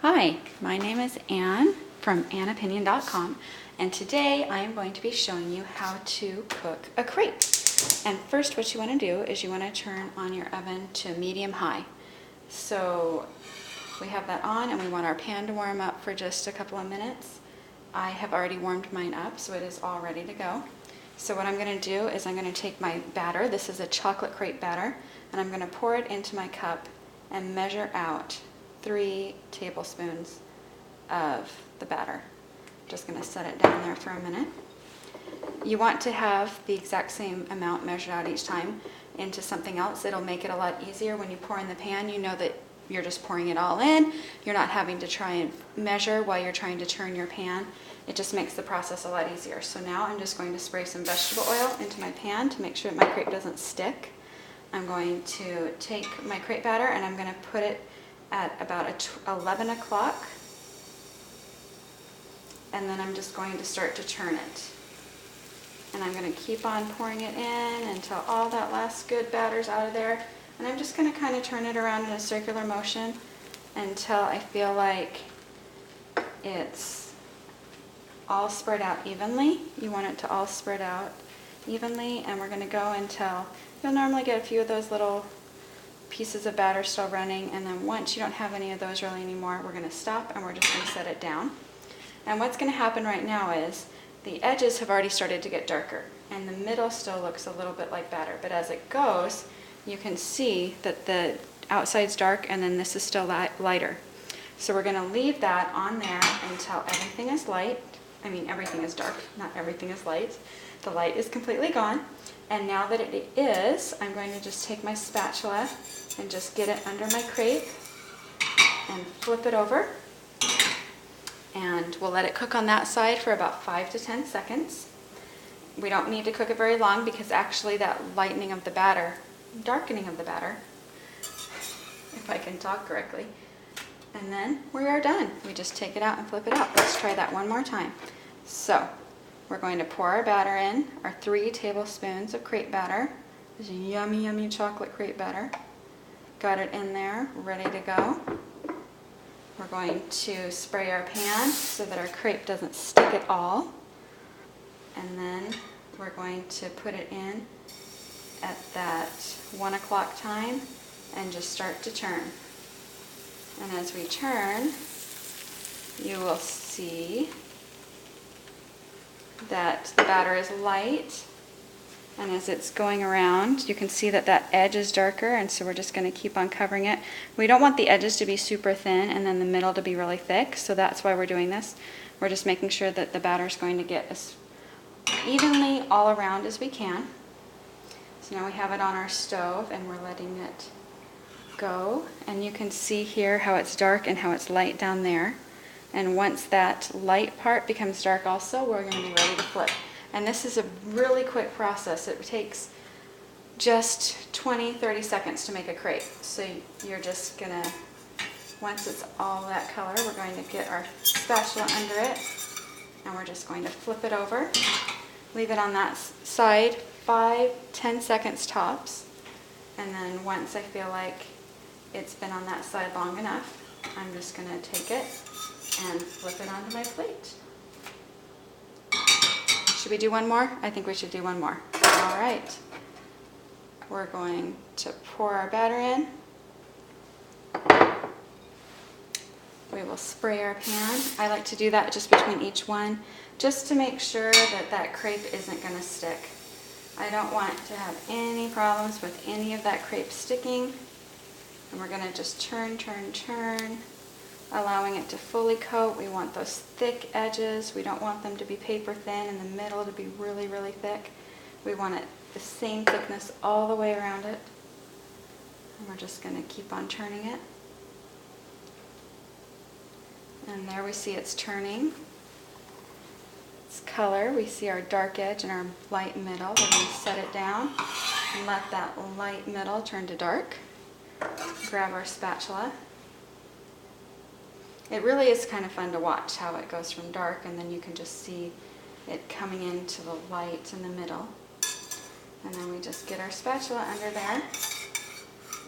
Hi, my name is Anne from AnneOpinion.com, and today I am going to be showing you how to cook a crepe. And first what you want to do is you want to turn on your oven to medium-high. So we have that on and we want our pan to warm up for just a couple of minutes. I have already warmed mine up, so it is all ready to go. So what I'm going to do is I'm going to take my batter, this is a chocolate crepe batter, and I'm going to pour it into my cup and measure out 3 tablespoons of the batter. Just going to set it down there for a minute. You want to have the exact same amount measured out each time into something else. It'll make it a lot easier when you pour in the pan. You know that you're just pouring it all in. You're not having to try and measure while you're trying to turn your pan. It just makes the process a lot easier. So now I'm just going to spray some vegetable oil into my pan to make sure that my crepe doesn't stick. I'm going to take my crepe batter and I'm going to put it at about 11 o'clock, and then I'm just going to start to turn it. And I'm going to keep on pouring it in until all that last good batter's out of there. And I'm just going to kind of turn it around in a circular motion until I feel like it's all spread out evenly. You want it to all spread out evenly, and we're going to go until you'll normally get a few of those little pieces of batter still running, and then once you don't have any of those really anymore, we're going to stop and we're just going to set it down. And what's going to happen right now is the edges have already started to get darker and the middle still looks a little bit like batter, but as it goes you can see that the outside's dark and then this is still lighter. So we're going to leave that on there until everything is light. I mean, everything is dark, not everything is light. The light is completely gone. And now that it is, I'm going to just take my spatula and just get it under my crepe and flip it over. And we'll let it cook on that side for about 5 to 10 seconds. We don't need to cook it very long because actually that lightening of the batter, darkening of the batter, if I can talk correctly, and then we are done. We just take it out and flip it out. Let's try that one more time. So we're going to pour our batter in, our 3 tablespoons of crepe batter. This is yummy, yummy chocolate crepe batter. Got it in there, ready to go. We're going to spray our pan so that our crepe doesn't stick at all. And then we're going to put it in at that 1 o'clock time and just start to turn. And as we turn, you will see that the batter is light, and as it's going around you can see that that edge is darker, and so we're just going to keep on covering it. We don't want the edges to be super thin and then the middle to be really thick, so that's why we're doing this. We're just making sure that the batter is going to get as evenly all around as we can. So now we have it on our stove and we're letting it go, and you can see here how it's dark and how it's light down there. And once that light part becomes dark also, we're going to be ready to flip. And this is a really quick process. It takes just 20-30 seconds to make a crepe. So you're just going to, once it's all that color, we're going to get our spatula under it and we're just going to flip it over. Leave it on that side 5-10 seconds tops, and then once I feel like it's been on that side long enough, I'm just going to take it and flip it onto my plate. Should we do one more? I think we should do one more. All right. We're going to pour our batter in. We will spray our pan. I like to do that just between each one, just to make sure that that crepe isn't going to stick. I don't want to have any problems with any of that crepe sticking. And we're going to just turn, turn, turn, allowing it to fully coat. We want those thick edges. We don't want them to be paper thin and the middle to be really, really thick. We want it the same thickness all the way around it. And we're just going to keep on turning it. And there we see it's turning. It's color. We see our dark edge and our light middle. We're going to set it down and let that light middle turn to dark. Grab our spatula. It really is kind of fun to watch how it goes from dark and then you can just see it coming into the light in the middle. And then we just get our spatula under there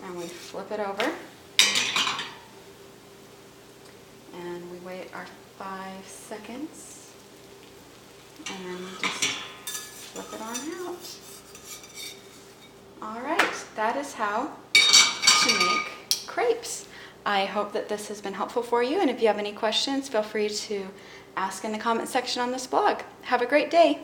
and we flip it over. our 5 seconds. And then we just flip it on out. All right, that is how to make crepes. I hope that this has been helpful for you, and if you have any questions, feel free to ask in the comment section on this blog. Have a great day.